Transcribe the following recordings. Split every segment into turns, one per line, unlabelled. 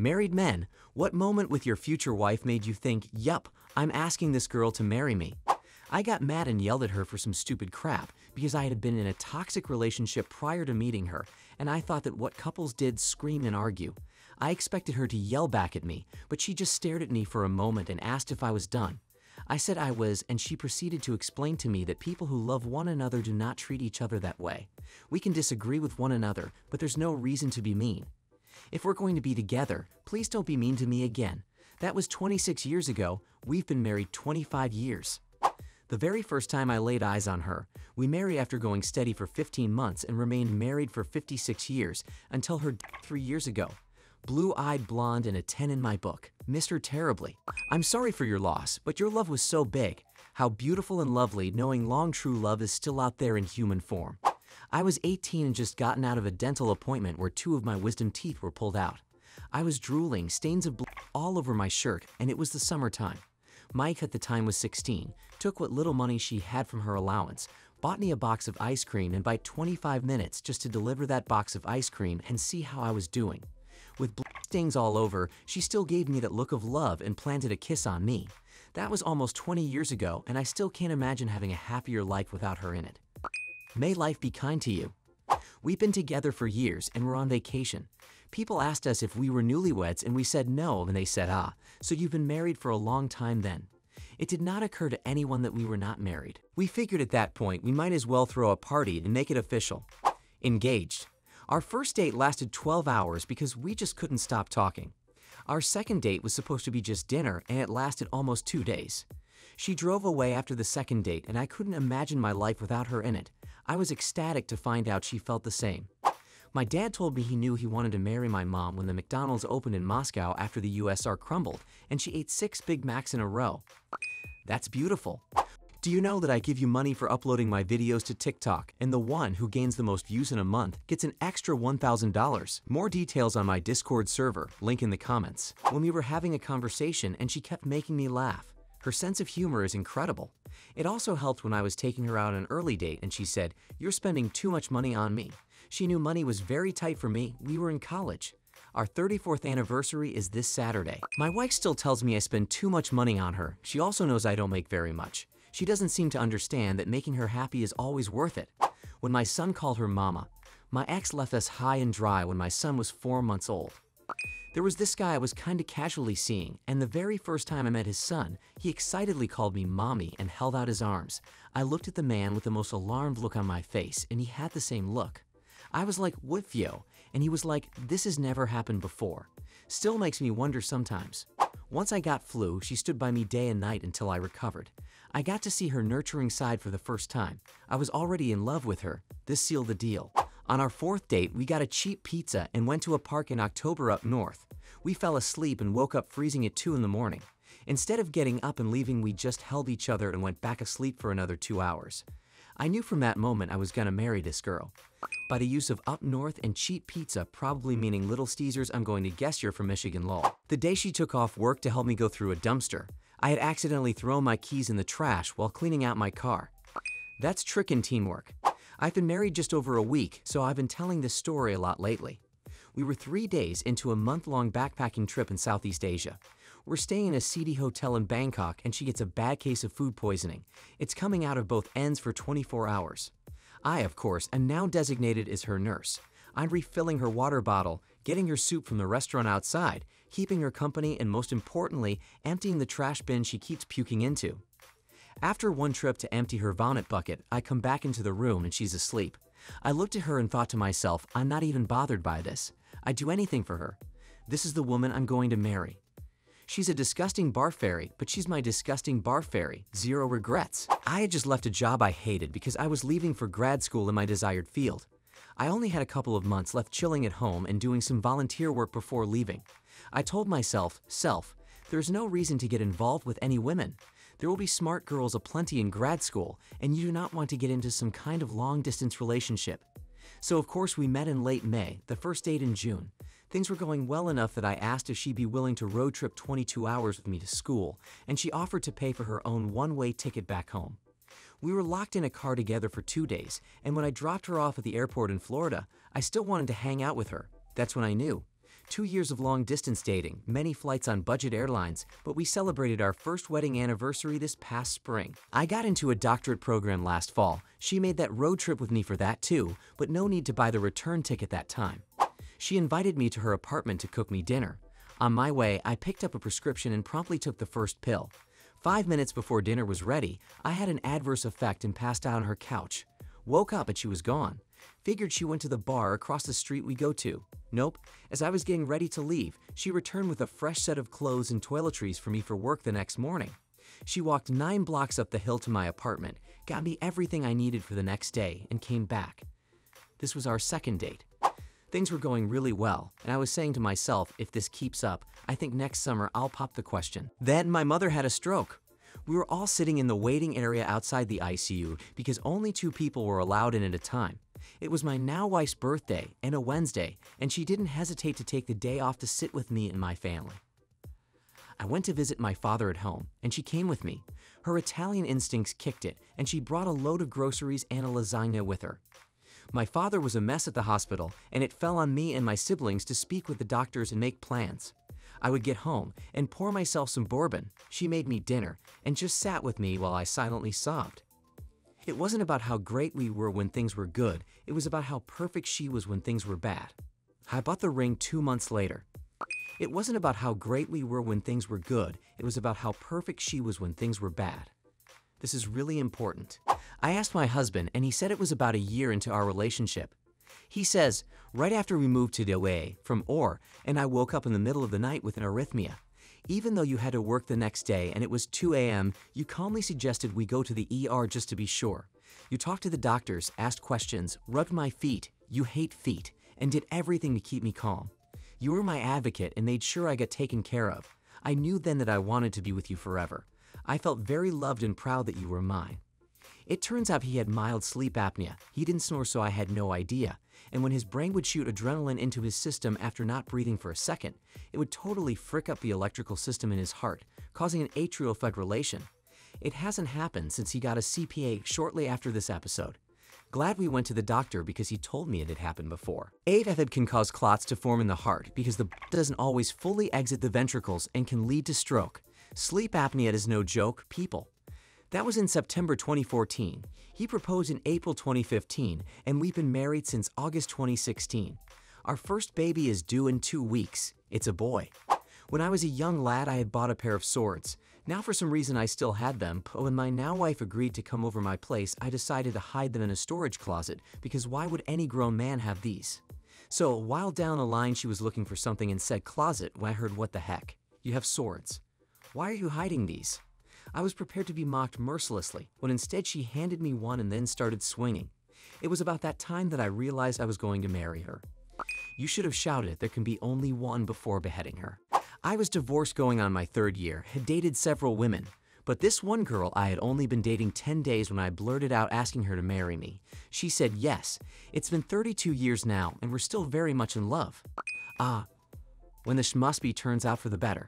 Married men, what moment with your future wife made you think, yup, I'm asking this girl to marry me? I got mad and yelled at her for some stupid crap because I had been in a toxic relationship prior to meeting her, and I thought that what couples did scream and argue. I expected her to yell back at me, but she just stared at me for a moment and asked if I was done. I said I was, and she proceeded to explain to me that people who love one another do not treat each other that way. We can disagree with one another, but there's no reason to be mean. If we're going to be together, please don't be mean to me again. That was 26 years ago. We've been married 25 years. The very first time I laid eyes on her, we married after going steady for 15 months and remained married for 56 years until her death 3 years ago. Blue-eyed blonde and a 10 in my book. Missed her terribly. I'm sorry for your loss, but your love was so big. How beautiful and lovely knowing long true love is still out there in human form. I was 18 and just gotten out of a dental appointment where 2 of my wisdom teeth were pulled out. I was drooling, stains of blood all over my shirt, and it was the summertime. Mike at the time was 16, took what little money she had from her allowance, bought me a box of ice cream and bite 25 minutes just to deliver that box of ice cream and see how I was doing. With blood stains all over, she still gave me that look of love and planted a kiss on me. That was almost 20 years ago, and I still can't imagine having a happier life without her in it. May life be kind to you. We've been together for years and we're on vacation. People asked us if we were newlyweds and we said no, and they said, so you've been married for a long time then. It did not occur to anyone that we were not married. We figured at that point we might as well throw a party and make it official. Engaged. Our first date lasted 12 hours because we just couldn't stop talking. Our second date was supposed to be just dinner and it lasted almost 2 days. She drove away after the second date and I couldn't imagine my life without her in it. I was ecstatic to find out she felt the same. My dad told me he knew he wanted to marry my mom when the McDonald's opened in Moscow after the USSR crumbled and she ate 6 Big Macs in a row. That's beautiful. Do you know that I give you money for uploading my videos to TikTok, and the one who gains the most views in a month gets an extra $1,000? More details on my Discord server, link in the comments. When we were having a conversation and she kept making me laugh. Her sense of humor is incredible. It also helped when I was taking her out on an early date and she said, "You're spending too much money on me." She knew money was very tight for me. We were in college. Our 34th anniversary is this Saturday. My wife still tells me I spend too much money on her. She also knows I don't make very much. She doesn't seem to understand that making her happy is always worth it. When my son called her mama, my ex left us high and dry when my son was 4 months old. There was this guy I was kinda casually seeing, and the very first time I met his son, he excitedly called me mommy and held out his arms. I looked at the man with the most alarmed look on my face, and he had the same look. I was like, "What yo?" And he was like, "This has never happened before." Still makes me wonder sometimes. Once I got flu, she stood by me day and night until I recovered. I got to see her nurturing side for the first time. I was already in love with her. This sealed the deal. On our 4th date, we got a cheap pizza and went to a park in October up north. We fell asleep and woke up freezing at 2 in the morning. Instead of getting up and leaving, we just held each other and went back asleep for another 2 hours. I knew from that moment I was gonna marry this girl. By the use of up north and cheap pizza probably meaning Little Caesars, I'm going to guess you're from Michigan, lol. The day she took off work to help me go through a dumpster, I had accidentally thrown my keys in the trash while cleaning out my car. That's trick and teamwork. I've been married just over a week, so I've been telling this story a lot lately. We were 3 days into a month-long backpacking trip in Southeast Asia. We're staying in a seedy hotel in Bangkok and she gets a bad case of food poisoning. It's coming out of both ends for 24 hours. I, of course, am now designated as her nurse. I'm refilling her water bottle, getting her soup from the restaurant outside, keeping her company, and most importantly, emptying the trash bin she keeps puking into. After one trip to empty her vomit bucket, I come back into the room and she's asleep. I looked at her and thought to myself, I'm not even bothered by this. I'd do anything for her. This is the woman I'm going to marry. She's a disgusting bar fairy, but she's my disgusting bar fairy. Zero regrets. I had just left a job I hated because I was leaving for grad school in my desired field. I only had a couple of months left chilling at home and doing some volunteer work before leaving. I told myself, there's no reason to get involved with any women. There will be smart girls aplenty in grad school, and you do not want to get into some kind of long-distance relationship. So of course we met in late May, the first date in June. Things were going well enough that I asked if she'd be willing to road trip 22 hours with me to school, and she offered to pay for her own one-way ticket back home. We were locked in a car together for 2 days, and when I dropped her off at the airport in Florida, I still wanted to hang out with her. That's when I knew. 2 years of long-distance dating, many flights on budget airlines, but we celebrated our first wedding anniversary this past spring. I got into a doctorate program last fall. She made that road trip with me for that too, but no need to buy the return ticket that time. She invited me to her apartment to cook me dinner. On my way, I picked up a prescription and promptly took the first pill. 5 minutes before dinner was ready, I had an adverse effect and passed out on her couch. Woke up and she was gone. Figured she went to the bar across the street we go to. Nope. As I was getting ready to leave, she returned with a fresh set of clothes and toiletries for me for work the next morning. She walked 9 blocks up the hill to my apartment, got me everything I needed for the next day, and came back. This was our second date. Things were going really well, and I was saying to myself, if this keeps up, I think next summer I'll pop the question. Then my mother had a stroke. We were all sitting in the waiting area outside the ICU because only 2 people were allowed in at a time. It was my now wife's birthday and a Wednesday, and she didn't hesitate to take the day off to sit with me and my family. I went to visit my father at home, and she came with me. Her Italian instincts kicked it, and she brought a load of groceries and a lasagna with her. My father was a mess at the hospital, and it fell on me and my siblings to speak with the doctors and make plans. I would get home and pour myself some bourbon. She made me dinner and just sat with me while I silently sobbed. It wasn't about how great we were when things were good, it was about how perfect she was when things were bad. I bought the ring 2 months later. It wasn't about how great we were when things were good, it was about how perfect she was when things were bad. This is really important. I asked my husband, and he said it was about a year into our relationship. He says, right after we moved to Delaware from Orr, and I woke up in the middle of the night with an arrhythmia. Even though you had to work the next day and it was 2 a.m., you calmly suggested we go to the ER just to be sure. You talked to the doctors, asked questions, rubbed my feet, you hate feet, and did everything to keep me calm. You were my advocate and made sure I got taken care of. I knew then that I wanted to be with you forever. I felt very loved and proud that you were mine. It turns out he had mild sleep apnea. He didn't snore, so I had no idea. And when his brain would shoot adrenaline into his system after not breathing for a second, it would totally frick up the electrical system in his heart, causing an atrial fibrillation. It hasn't happened since he got a CPA shortly after this episode. Glad we went to the doctor because he told me it had happened before. AFib can cause clots to form in the heart because the blood doesn't always fully exit the ventricles and can lead to stroke. Sleep apnea is no joke, people. That was in September 2014. He proposed in April 2015, and we've been married since August 2016. Our first baby is due in 2 weeks. It's a boy. When I was a young lad, I had bought a pair of swords. Now for some reason I still had them, but when my now wife agreed to come over my place, I decided to hide them in a storage closet because why would any grown man have these? So a while down the line she was looking for something in said closet when I heard, what the heck? You have swords. Why are you hiding these? I was prepared to be mocked mercilessly, when instead she handed me one and then started swinging. It was about that time that I realized I was going to marry her. You should have shouted, there can be only one before beheading her. I was divorced going on my 3rd year, had dated several women, but this one girl I had only been dating 10 days when I blurted out asking her to marry me. She said yes. It's been 32 years now, and we're still very much in love. Ah, when this must be turns out for the better.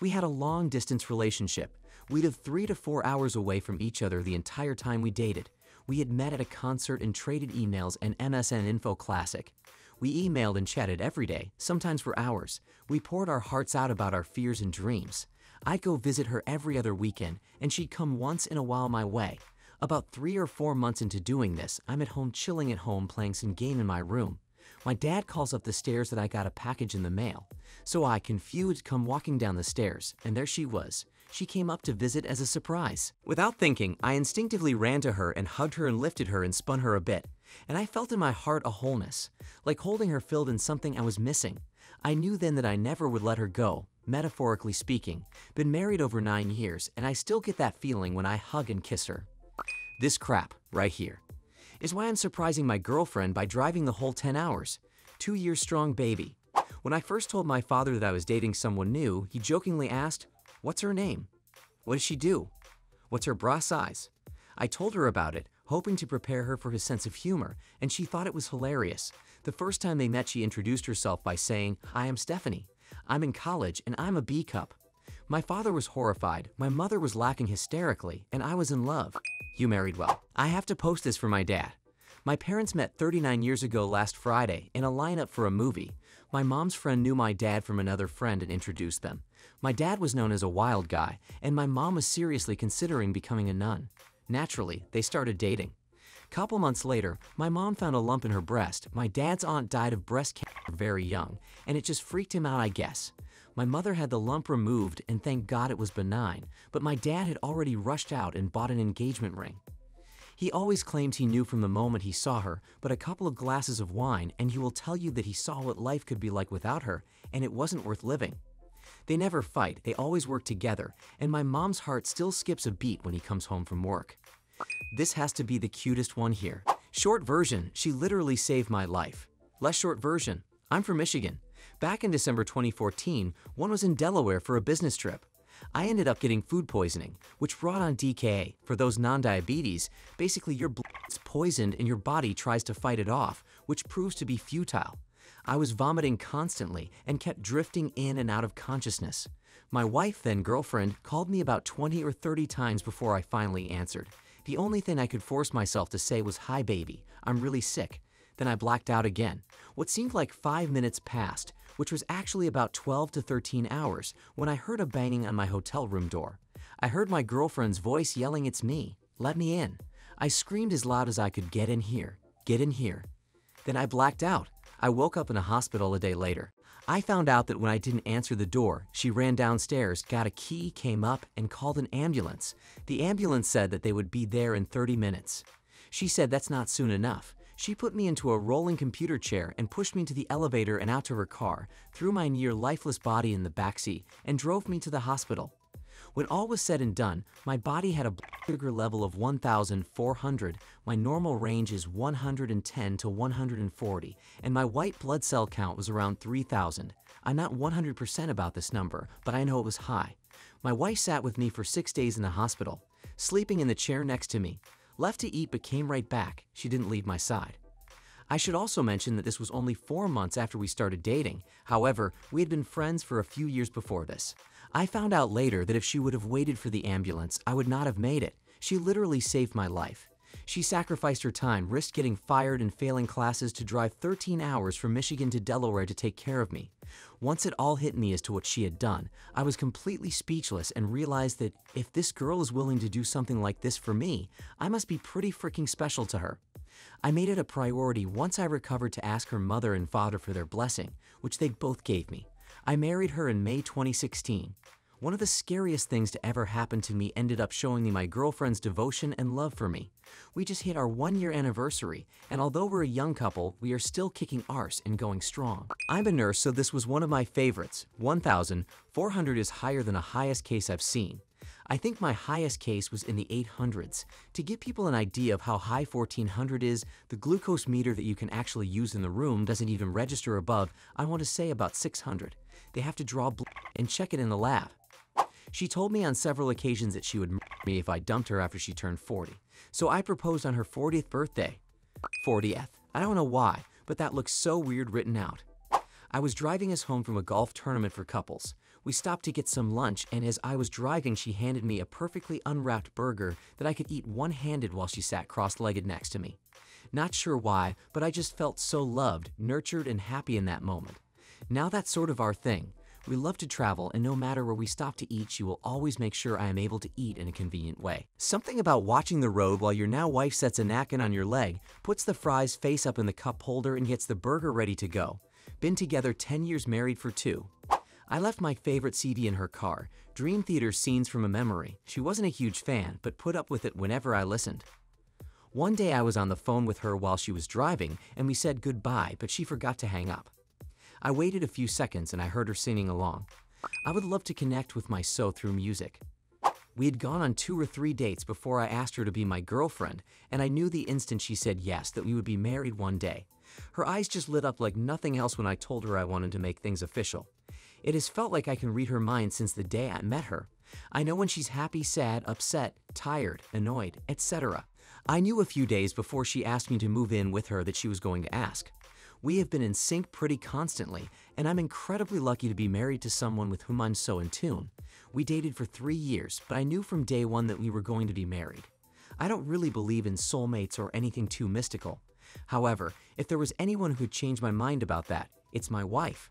We had a long-distance relationship. We lived 3 to 4 hours away from each other the entire time we dated. We had met at a concert and traded emails and MSN Info Classic. We emailed and chatted every day, sometimes for hours. We poured our hearts out about our fears and dreams. I'd go visit her every other weekend, and she'd come once in a while my way. About 3 or 4 months into doing this, I'm at home chilling at home playing some game in my room. My dad calls up the stairs that I got a package in the mail. So I, confused, come walking down the stairs, and there she was. She came up to visit as a surprise. Without thinking, I instinctively ran to her and hugged her and lifted her and spun her a bit. And I felt in my heart a wholeness, like holding her filled in something I was missing. I knew then that I never would let her go, metaphorically speaking. Been married over 9 years, and I still get that feeling when I hug and kiss her. This crap, right here, is why I'm surprising my girlfriend by driving the whole 10 hours. 2 years strong baby. When I first told my father that I was dating someone new, he jokingly asked, "What's her name? What does she do? What's her bra size?" I told her about it, hoping to prepare her for his sense of humor, and she thought it was hilarious. The first time they met, she introduced herself by saying, "I am Stephanie. I'm in college and I'm a B cup." My father was horrified, my mother was laughing hysterically, and I was in love. You married well. I have to post this for my dad. My parents met 39 years ago last Friday in a lineup for a movie. My mom's friend knew my dad from another friend and introduced them. My dad was known as a wild guy, and my mom was seriously considering becoming a nun. Naturally, they started dating. Couple months later, my mom found a lump in her breast. My dad's aunt died of breast cancer very young, and it just freaked him out, I guess. My mother had the lump removed, and thank God it was benign, but my dad had already rushed out and bought an engagement ring. He always claimed he knew from the moment he saw her, but a couple of glasses of wine and he will tell you that he saw what life could be like without her, and it wasn't worth living. They never fight, they always work together, and my mom's heart still skips a beat when he comes home from work. This has to be the cutest one here. Short version, she literally saved my life. Less short version, I'm from Michigan. Back in December 2014, one was in Delaware for a business trip. I ended up getting food poisoning, which brought on DKA. For those non-diabetes, basically your blood's poisoned and your body tries to fight it off, which proves to be futile. I was vomiting constantly and kept drifting in and out of consciousness. My wife, then girlfriend, called me about 20 or 30 times before I finally answered. The only thing I could force myself to say was, "Hi baby, I'm really sick." Then I blacked out again. What seemed like 5 minutes passed, which was actually about 12 to 13 hours, when I heard a banging on my hotel room door. I heard my girlfriend's voice yelling, "It's me, let me in." I screamed as loud as I could, "Get in here, get in here." Then I blacked out. I woke up in a hospital a day later. I found out that when I didn't answer the door, she ran downstairs, got a key, came up, and called an ambulance. The ambulance said that they would be there in 30 minutes. She said that's not soon enough. She put me into a rolling computer chair and pushed me to the elevator and out to her car, threw my near lifeless body in the backseat, and drove me to the hospital. When all was said and done, my body had a blood sugar level of 1,400, my normal range is 110 to 140, and my white blood cell count was around 3,000. I'm not 100% about this number, but I know it was high. My wife sat with me for 6 days in the hospital, sleeping in the chair next to me. Left to eat but came right back. She didn't leave my side. I should also mention that this was only 4 months after we started dating. However, we had been friends for a few years before this. I found out later that if she would have waited for the ambulance, I would not have made it. She literally saved my life. She sacrificed her time, risked getting fired and failing classes to drive 13 hours from Michigan to Delaware to take care of me. Once it all hit me as to what she had done, I was completely speechless and realized that if this girl is willing to do something like this for me, I must be pretty freaking special to her. I made it a priority once I recovered to ask her mother and father for their blessing, which they both gave me. I married her in May 2016. One of the scariest things to ever happen to me ended up showing me my girlfriend's devotion and love for me. We just hit our 1-year anniversary, and although we're a young couple, we are still kicking arse and going strong. I'm a nurse, so this was one of my favorites. 1,400 is higher than the highest case I've seen. I think my highest case was in the 800s. To give people an idea of how high 1,400 is, the glucose meter that you can actually use in the room doesn't even register above, I want to say, about 600. They have to draw blood and check it in the lab. She told me on several occasions that she would murder me if I dumped her after she turned 40. So I proposed on her 40th birthday. 40th. I don't know why, but that looks so weird written out. I was driving us home from a golf tournament for couples. We stopped to get some lunch, and as I was driving, she handed me a perfectly unwrapped burger that I could eat one-handed while she sat cross-legged next to me. Not sure why, but I just felt so loved, nurtured, and happy in that moment. Now that's sort of our thing. We love to travel, and no matter where we stop to eat, she will always make sure I am able to eat in a convenient way. Something about watching the road while your now wife sets a napkin on your leg, puts the fries face up in the cup holder, and gets the burger ready to go. Been together 10 years, married for 2. I left my favorite CD in her car, Dream Theater Scenes from a Memory. She wasn't a huge fan, but put up with it whenever I listened. One day I was on the phone with her while she was driving, and we said goodbye, but she forgot to hang up. I waited a few seconds and I heard her singing along. I would love to connect with my soul through music. We had gone on 2 or 3 dates before I asked her to be my girlfriend, and I knew the instant she said yes that we would be married one day. Her eyes just lit up like nothing else when I told her I wanted to make things official. It has felt like I can read her mind since the day I met her. I know when she's happy, sad, upset, tired, annoyed, etc. I knew a few days before she asked me to move in with her that she was going to ask. We have been in sync pretty constantly, and I'm incredibly lucky to be married to someone with whom I'm so in tune. We dated for 3 years, but I knew from day one that we were going to be married. I don't really believe in soulmates or anything too mystical. However, if there was anyone who could change my mind about that, It's my wife.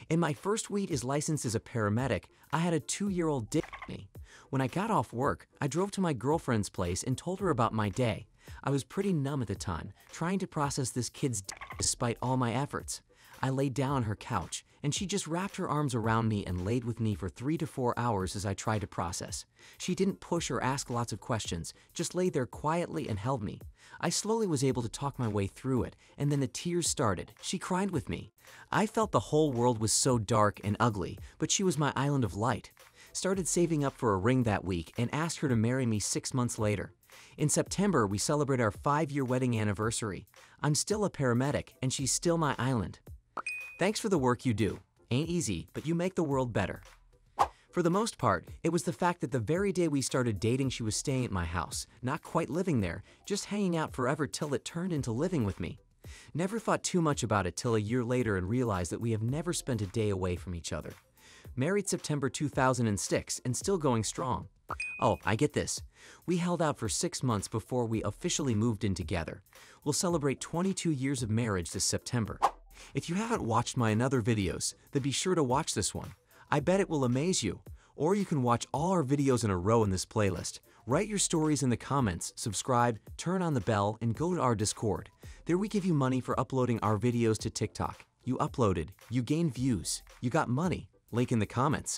In my first week as licensed as a paramedic, I had a 2-year-old dick me. When I got off work, I drove to my girlfriend's place and told her about my day. I was pretty numb at the time, trying to process this kid's dick despite all my efforts. I laid down on her couch, and she just wrapped her arms around me and laid with me for 3 to 4 hours as I tried to process. She didn't push or ask lots of questions, just lay there quietly and held me. I slowly was able to talk my way through it, and then the tears started. She cried with me. I felt the whole world was so dark and ugly, but she was my island of light. Started saving up for a ring that week and asked her to marry me 6 months later. In September, we celebrate our 5-year wedding anniversary. I'm still a paramedic, and she's still my island. Thanks for the work you do. Ain't easy, but you make the world better. For the most part, it was the fact that the very day we started dating, she was staying at my house, not quite living there, just hanging out forever till it turned into living with me. Never thought too much about it till a year later and realized that we have never spent a day away from each other. Married September 2006 and still going strong. Oh, I get this. We held out for 6 months before we officially moved in together. We'll celebrate 22 years of marriage this September. If you haven't watched my other videos, then be sure to watch this one. I bet it will amaze you. Or you can watch all our videos in a row in this playlist. Write your stories in the comments, subscribe, turn on the bell, and go to our Discord. There we give you money for uploading our videos to TikTok. You uploaded, you gained views, you got money. Link in the comments.